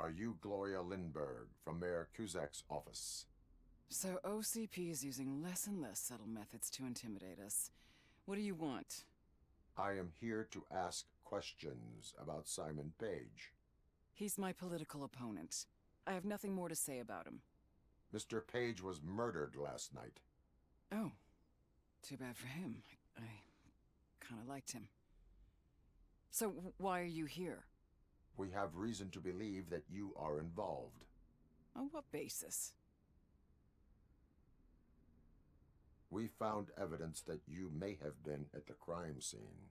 Are you Gloria Lindbergh from Mayor Cusack's office? So OCP is using less and less subtle methods to intimidate us. What do you want? I am here to ask questions about Simon Page. He's my political opponent. I have nothing more to say about him. Mr. Page was murdered last night. Oh. Too bad for him. I kind of liked him. So why are you here? We have reason to believe that you are involved. On what basis? We found evidence that you may have been at the crime scene.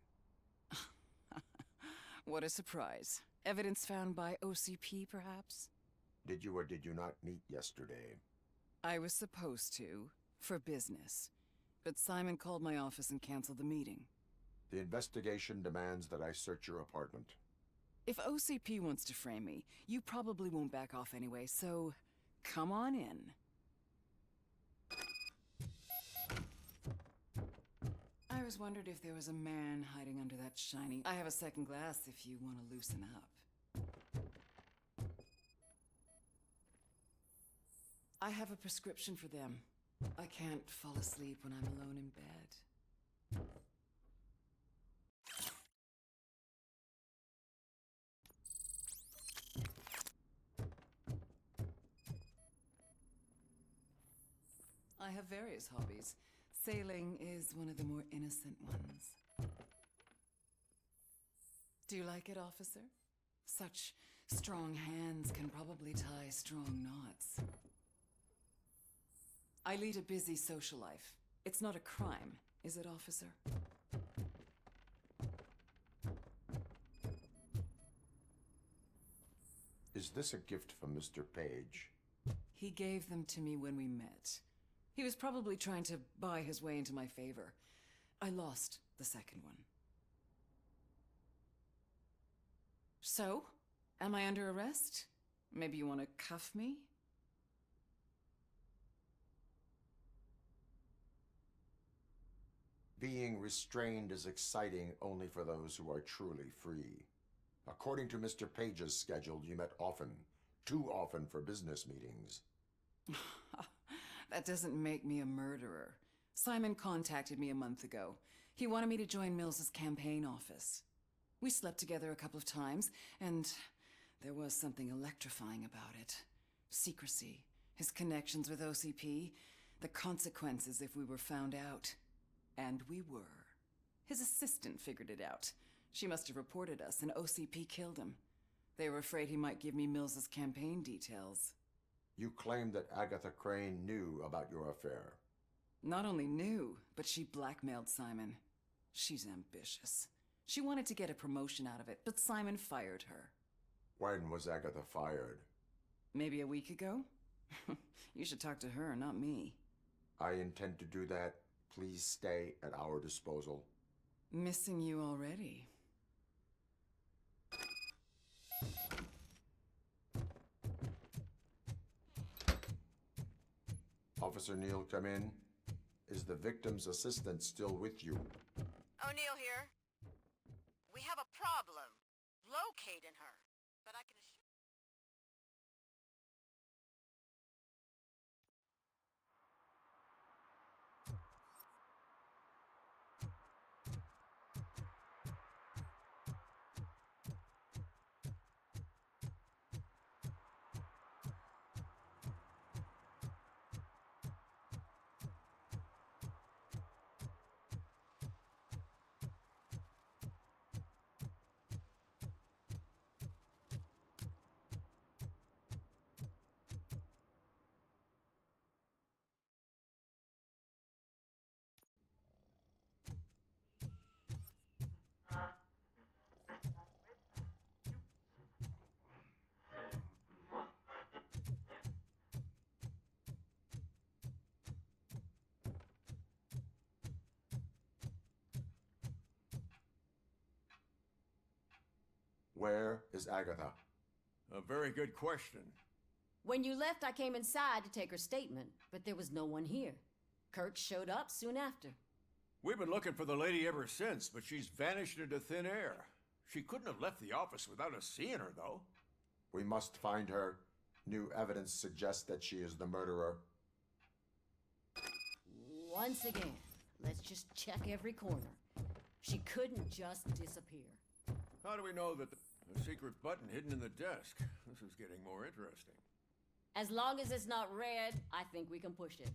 What a surprise. Evidence found by OCP, perhaps? Did you or did you not meet yesterday? I was supposed to, for business. But Simon called my office and canceled the meeting. The investigation demands that I search your apartment. If OCP wants to frame me, you probably won't back off anyway, so come on in. I always wondered if there was a man hiding under that shiny... I have a second glass if you want to loosen up. I have a prescription for them. I can't fall asleep when I'm alone in bed. I have various hobbies. Sailing is one of the more innocent ones. Do you like it, officer? Such strong hands can probably tie strong knots. I lead a busy social life. It's not a crime, is it, officer? Is this a gift from Mr. Page? He gave them to me when we met. He was probably trying to buy his way into my favor. I lost the second one. So, am I under arrest? Maybe you want to cuff me? Being restrained is exciting only for those who are truly free. According to Mr. Page's schedule, you met often. Too often for business meetings. That doesn't make me a murderer. Simon contacted me a month ago. He wanted me to join Mills's campaign office. We slept together a couple of times, and there was something electrifying about it. Secrecy, his connections with OCP, the consequences if we were found out. And we were. His assistant figured it out. She must have reported us, and OCP killed him. They were afraid he might give me Mills's campaign details. You claim that Agatha Crane knew about your affair. Not only knew, but she blackmailed Simon. She's ambitious. She wanted to get a promotion out of it, but Simon fired her. When was Agatha fired? Maybe a week ago? You should talk to her, not me. I intend to do that. Please stay at our disposal. Missing you already. Officer Neal, come in. Is the victim's assistant still with you? O'Neill here. We have a problem locating her, but I can assure... Where is Agatha? A very good question. When you left, I came inside to take her statement, but there was no one here. Kurt showed up soon after. We've been looking for the lady ever since, but she's vanished into thin air. She couldn't have left the office without us seeing her, though. We must find her. New evidence suggests that she is the murderer. Once again, let's just check every corner. She couldn't just disappear. How do we know that the secret button hidden in the desk? This is getting more interesting. As long as it's not red, I think we can push it.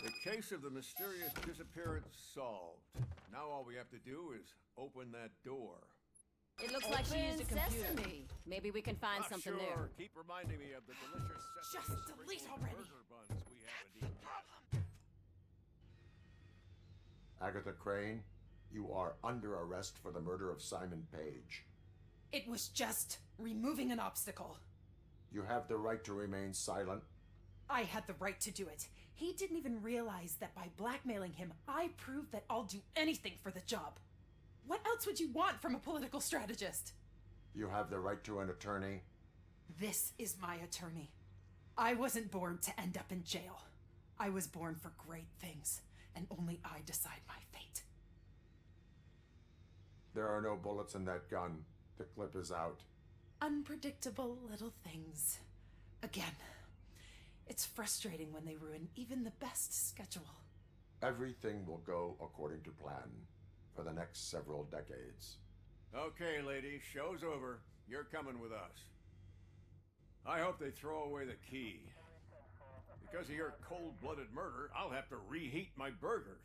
The case of the mysterious disappearance solved. Now all we have to do is open that door. It looks like she used a Open computer. sesame. Maybe we can find something sure. there. Keep reminding me of the delicious Just sesame delete sprinkled already. burger buns we haven't eaten. Agatha Crane, you are under arrest for the murder of Simon Page. It was just removing an obstacle. You have the right to remain silent. I had the right to do it. He didn't even realize that by blackmailing him, I proved that I'll do anything for the job. What else would you want from a political strategist? You have the right to an attorney. This is my attorney. I wasn't born to end up in jail. I was born for great things, and only I decide my fate. There are no bullets in that gun. The clip is out. Unpredictable little things. Again, it's frustrating when they ruin even the best schedule. Everything will go according to plan for the next several decades. Okay, lady, show's over. You're coming with us. I hope they throw away the key. Because of your cold-blooded murder, I'll have to reheat my burgers.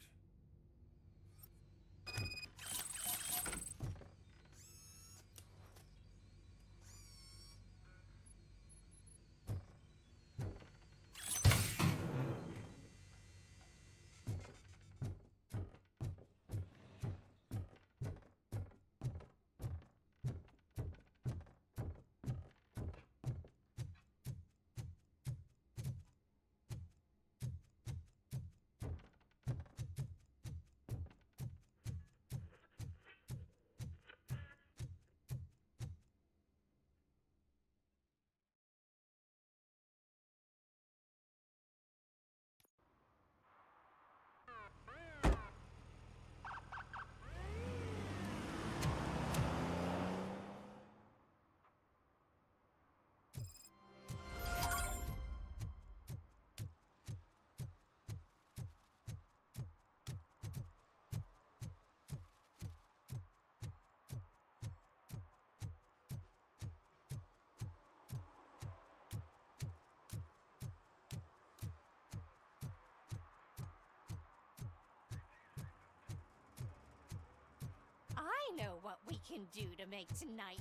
I know what we can do to make tonight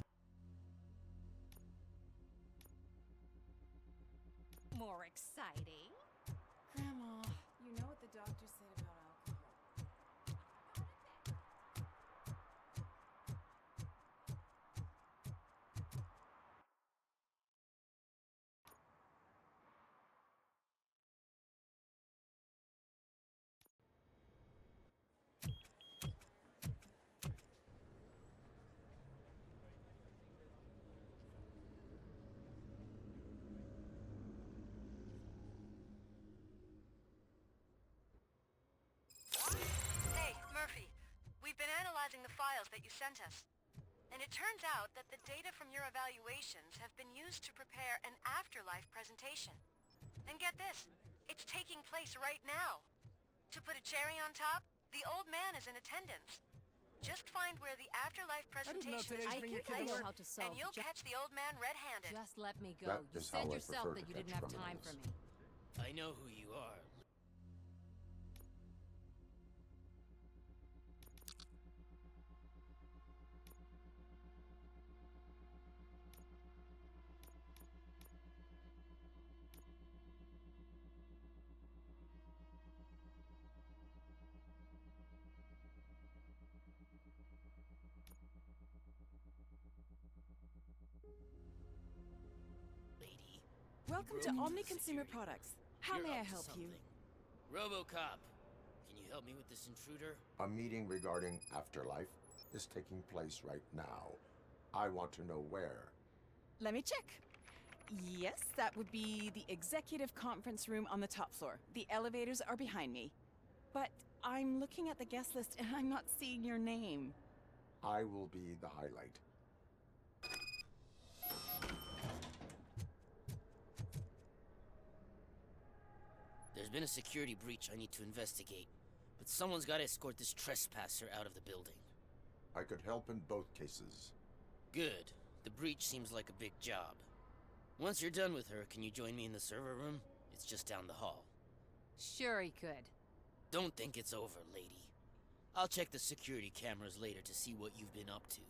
more exciting. Grandma, you know what the doctor said about alcohol. Hey, Murphy. We've been analyzing the files that you sent us. And it turns out that the data from your evaluations have been used to prepare an afterlife presentation. And get this, it's taking place right now. To put a cherry on top, the old man is in attendance. Just find where the afterlife presentation is today's I taking think I place, know how to solve and you'll ju- catch the old man red-handed. Just let me go. That You is how said I yourself prefer that to you didn't catch have time for criminals. me. I know who you are. Lady. Welcome to Omni Consumer Products. How You're may I up to help you? something. Robocop, can you help me with this intruder? A meeting regarding afterlife is taking place right now. I want to know where. Let me check. Yes, that would be the executive conference room on the top floor. The elevators are behind me. But I'm looking at the guest list and I'm not seeing your name. I will be the highlight. There's been a security breach I need to investigate, but someone's got to escort this trespasser out of the building. I could help in both cases. Good. The breach seems like a big job. Once you're done with her, can you join me in the server room? It's just down the hall. Sure he could. Don't think it's over, lady. I'll check the security cameras later to see what you've been up to.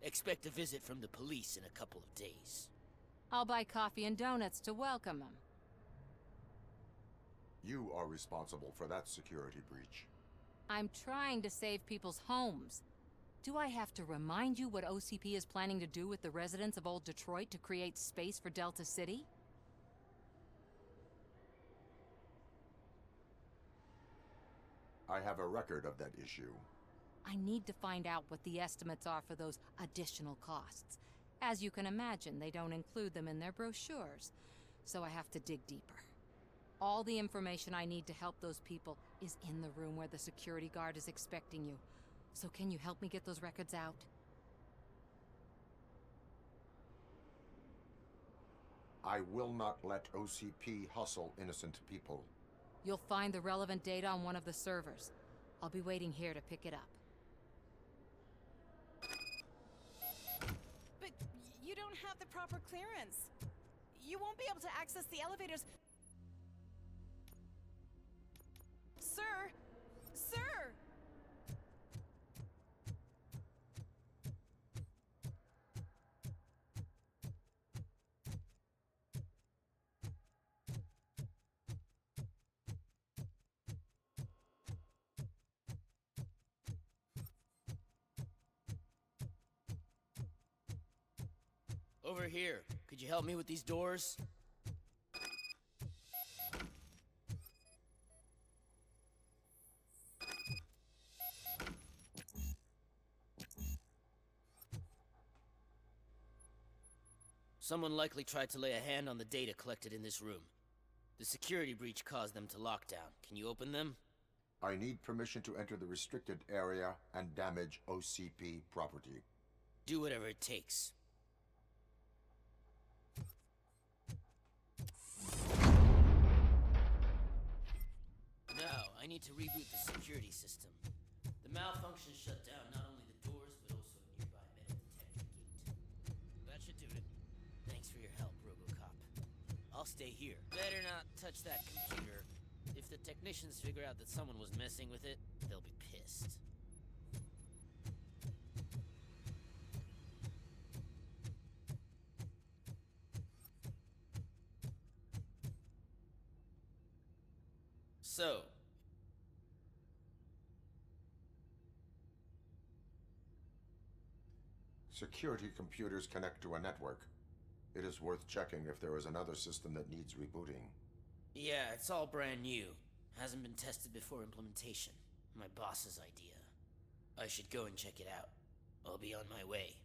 Expect a visit from the police in a couple of days. I'll buy coffee and donuts to welcome him. You are responsible for that security breach. I'm trying to save people's homes. Do I have to remind you what OCP is planning to do with the residents of Old Detroit to create space for Delta City? I have a record of that issue. I need to find out what the estimates are for those additional costs. As you can imagine, they don't include them in their brochures, so I have to dig deeper. All the information I need to help those people is in the room where the security guard is expecting you. So can you help me get those records out? I will not let OCP hustle innocent people. You'll find the relevant data on one of the servers. I'll be waiting here to pick it up. But you don't have the proper clearance. You won't be able to access the elevators. Sir! Sir! Over here. Could you help me with these doors? Someone likely tried to lay a hand on the data collected in this room. The security breach caused them to lock down. Can you open them? I need permission to enter the restricted area and damage OCP property. Do whatever it takes. Now, I need to reboot the security system. The malfunction shut down not only the doors, but also a nearby metal detector gate. That should do it. Thanks for your help, Robocop. I'll stay here. Better not touch that computer. If the technicians figure out that someone was messing with it, they'll be pissed. So, security computers connect to a network. It is worth checking if there is another system that needs rebooting. yeah, it's all brand new. Hasn't been tested before implementation. My boss's idea. I should go and check it out. I'll be on my way.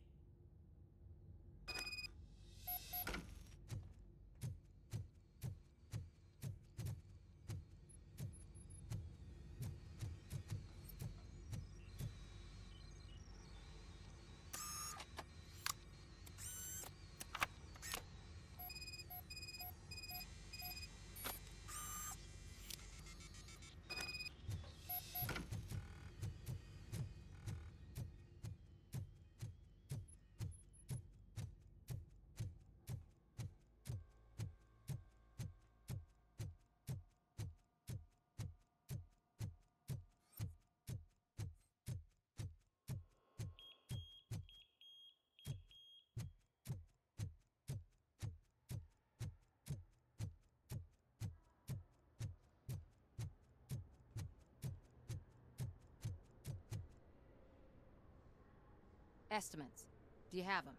Estimates. Do you have them?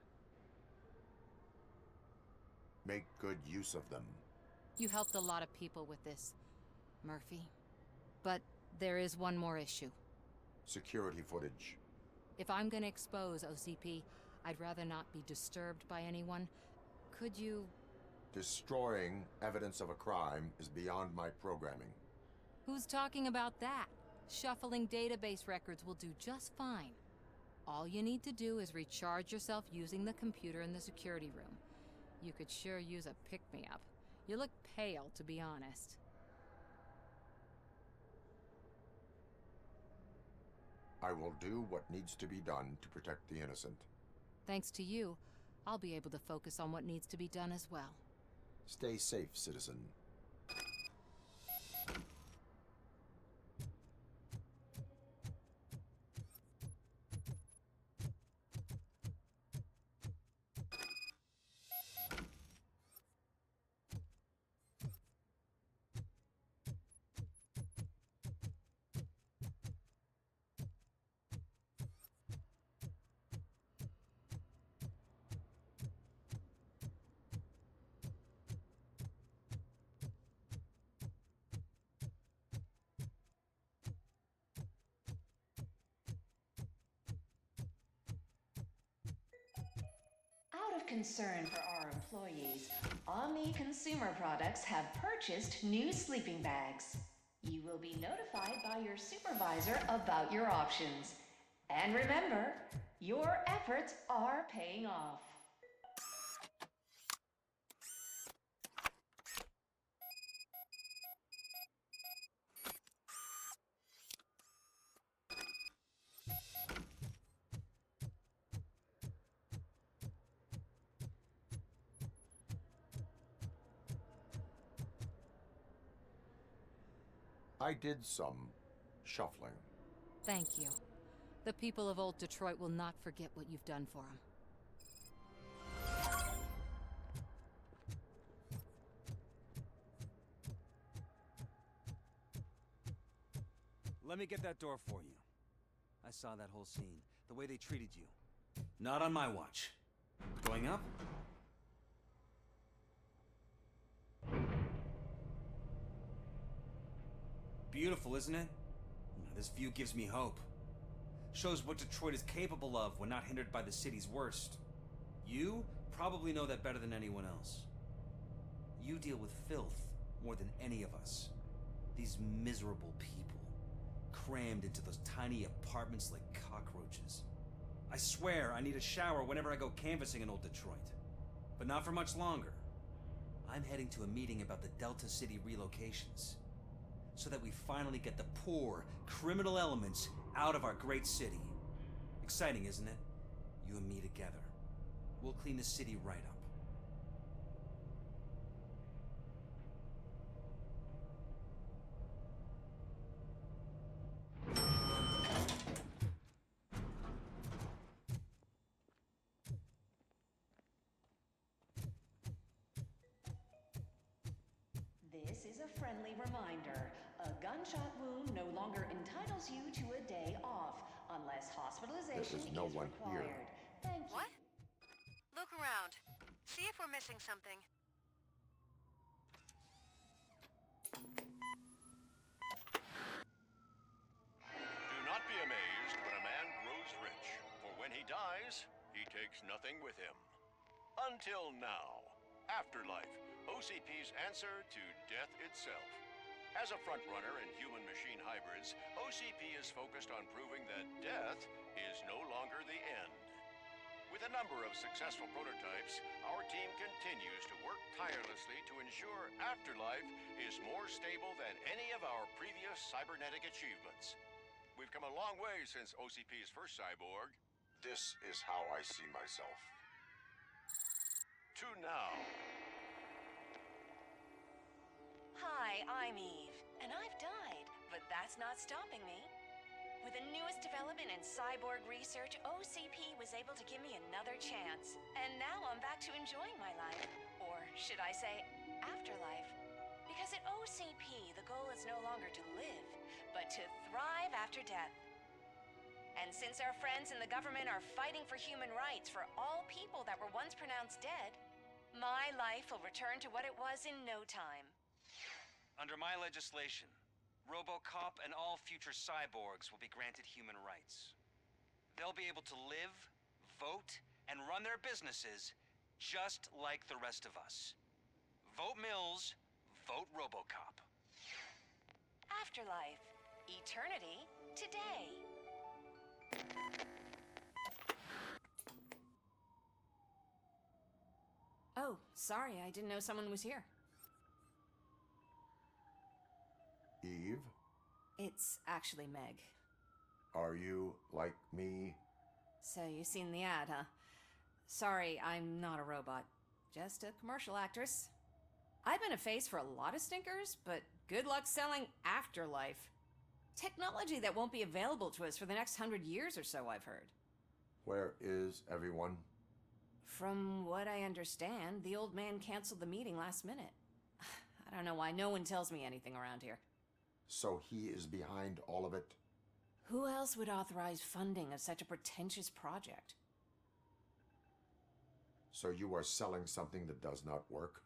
Make good use of them. You helped a lot of people with this, Murphy. But there is one more issue. Security footage. If I'm gonna expose OCP, I'd rather not be disturbed by anyone. Could you... Destroying evidence of a crime is beyond my programming. Who's talking about that? Shuffling database records will do just fine. All you need to do is recharge yourself using the computer in the security room. You could sure use a pick-me-up. You look pale, to be honest. I will do what needs to be done to protect the innocent. Thanks to you, I'll be able to focus on what needs to be done as well. Stay safe, citizen. Out of concern for our employees, Omni Consumer Products have purchased new sleeping bags. You will be notified by your supervisor about your options. And remember, your efforts are paying off. I did some shuffling. Thank you. The people of old Detroit will not forget what you've done for them. Let me get that door for you. I saw that whole scene, the way they treated you. Not on my watch. Going up? Beautiful, isn't it? This view gives me hope. Shows what Detroit is capable of when not hindered by the city's worst. You probably know that better than anyone else. You deal with filth more than any of us. These miserable people, crammed into those tiny apartments like cockroaches. I swear I need a shower whenever I go canvassing in old Detroit. But not for much longer. I'm heading to a meeting about the Delta City relocations, so that we finally get the poor, criminal elements out of our great city. Exciting, isn't it? You and me together. We'll clean the city right up. This is a friendly reminder. A gunshot wound no longer entitles you to a day off, unless hospitalization There is no one required. here. Thank you. What? Look around. See if we're missing something. Do not be amazed when a man grows rich, for when he dies, he takes nothing with him. Until now. Afterlife, OCP's answer to death itself. As a frontrunner in human-machine hybrids, OCP is focused on proving that death is no longer the end. With a number of successful prototypes, our team continues to work tirelessly to ensure Afterlife is more stable than any of our previous cybernetic achievements. We've come a long way since OCP's first cyborg. This is how I see myself. To now. Hi, I'm Eve, and I've died, but that's not stopping me. With the newest development in cyborg research, OCP was able to give me another chance. And now I'm back to enjoying my life. Or should I say, afterlife. Because at OCP, the goal is no longer to live, but to thrive after death. And since our friends in the government are fighting for human rights for all people that were once pronounced dead, my life will return to what it was in no time. Under my legislation, Robocop and all future cyborgs will be granted human rights. They'll be able to live, vote, and run their businesses just like the rest of us. Vote Mills, vote Robocop. Afterlife. Eternity today. Oh, sorry, I didn't know someone was here. Eve, It's actually Meg. are you like me? So you seen the ad, huh? Sorry, I'm not a robot. Just a commercial actress. I've been a face for a lot of stinkers, but good luck selling Afterlife. Technology that won't be available to us for the next 100 years or so, I've heard. Where is everyone? From what I understand, the old man canceled the meeting last minute. I don't know why no one tells me anything around here. So he is behind all of it? Who else would authorize funding of such a pretentious project? So you are selling something that does not work?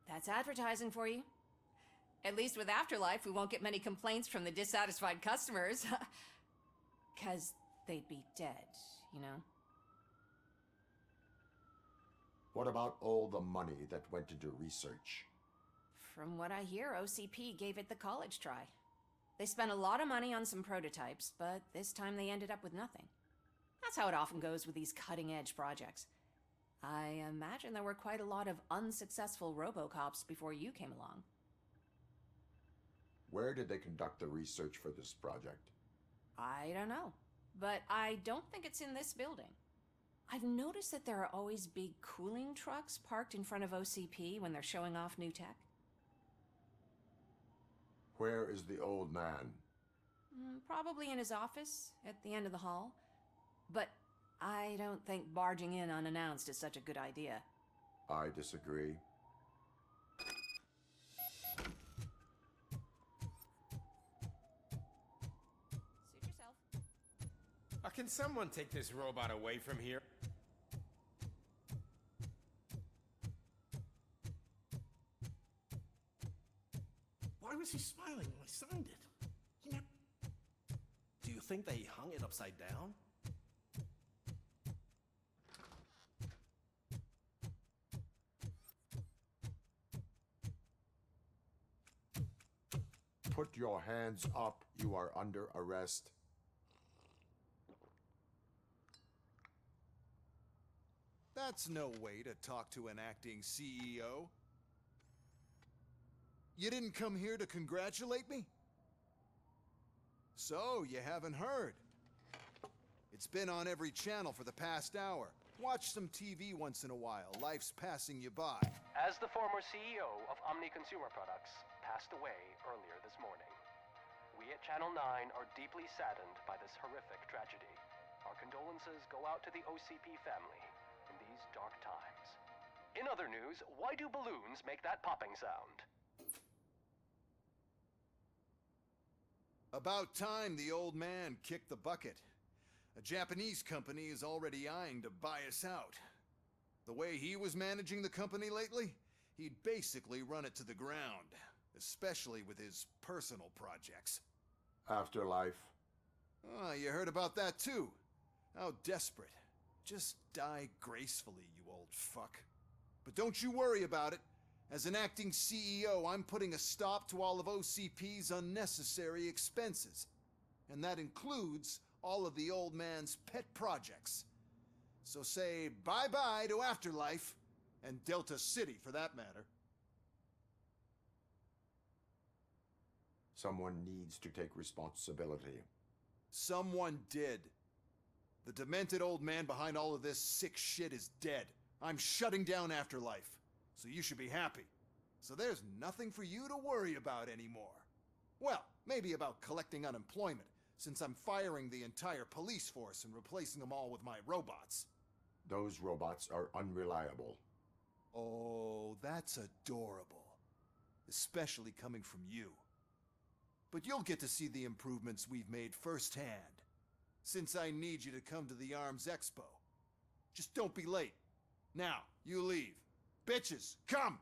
That's advertising for you. At least with Afterlife, we won't get many complaints from the dissatisfied customers. 'Cause they'd be dead, you know? What about all the money that went into research? From what I hear, OCP gave it the college try. They spent a lot of money on some prototypes, but this time they ended up with nothing. That's how it often goes with these cutting-edge projects. I imagine there were quite a lot of unsuccessful Robocops before you came along. Where did they conduct the research for this project? I don't know, but I don't think it's in this building. I've noticed that there are always big cooling trucks parked in front of OCP when they're showing off new tech. Where is the old man? Probably in his office, at the end of the hall. But I don't think barging in unannounced is such a good idea. I disagree. Suit yourself. Can someone take this robot away from here? Why was he smiling when I signed it? You know, do you think they hung it upside down? Put your hands up. You are under arrest. That's no way to talk to an acting CEO. You didn't come here to congratulate me? So, you haven't heard. It's been on every channel for the past hour. Watch some TV once in a while. Life's passing you by. As the former CEO of Omni Consumer Products passed away earlier this morning, we at Channel 9 are deeply saddened by this horrific tragedy. Our condolences go out to the OCP family in these dark times. In other news, why do balloons make that popping sound? About time the old man kicked the bucket. A Japanese company is already eyeing to buy us out. The way he was managing the company lately, he'd basically run it to the ground, especially with his personal projects. Afterlife. Oh, you heard about that too. How desperate. Just die gracefully, you old fuck. But don't you worry about it. As an acting CEO, I'm putting a stop to all of OCP's unnecessary expenses. And that includes all of the old man's pet projects. So say bye-bye to Afterlife, and Delta City for that matter. Someone needs to take responsibility. Someone did. The demented old man behind all of this sick shit is dead. I'm shutting down Afterlife. So you should be happy. So there's nothing for you to worry about anymore. Well, maybe about collecting unemployment, since I'm firing the entire police force and replacing them all with my robots. Those robots are unreliable. Oh, that's adorable. Especially coming from you. But you'll get to see the improvements we've made firsthand, since I need you to come to the ARMS Expo. Just don't be late. Now, you leave. Bitches, come!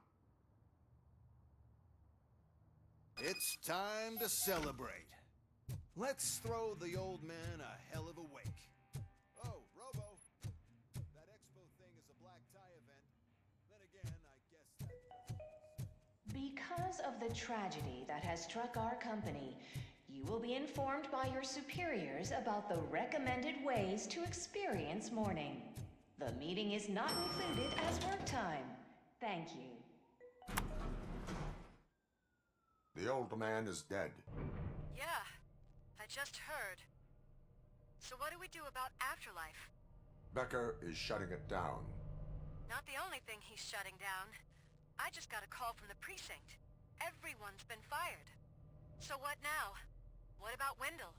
It's time to celebrate. Let's throw the old man a hell of a wake. Oh, Robo, that expo thing is a black tie event. Then again, I guess that... Because of the tragedy that has struck our company, you will be informed by your superiors about the recommended ways to experience mourning. The meeting is not included as work time. Thank you. The old man is dead. Yeah, I just heard. So what do we do about afterlife? Becker is shutting it down. Not the only thing he's shutting down. I just got a call from the precinct. Everyone's been fired. So what now? What about Wendell?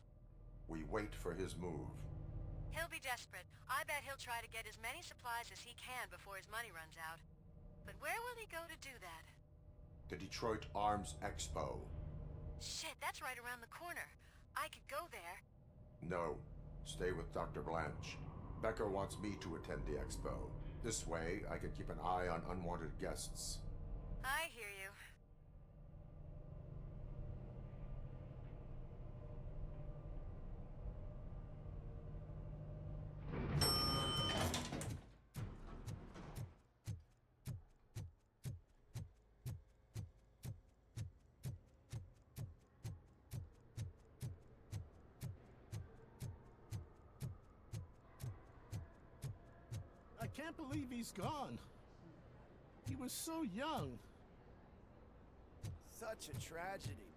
We wait for his move. He'll be desperate. I bet he'll try to get as many supplies as he can before his money runs out. But where will he go to do that? The Detroit Arms Expo. Shit, that's right around the corner. I could go there. No. Stay with Dr. Blanche. Becker wants me to attend the expo. This way, I can keep an eye on unwanted guests. I hear you. I can't believe he's gone. He was so young. Such a tragedy.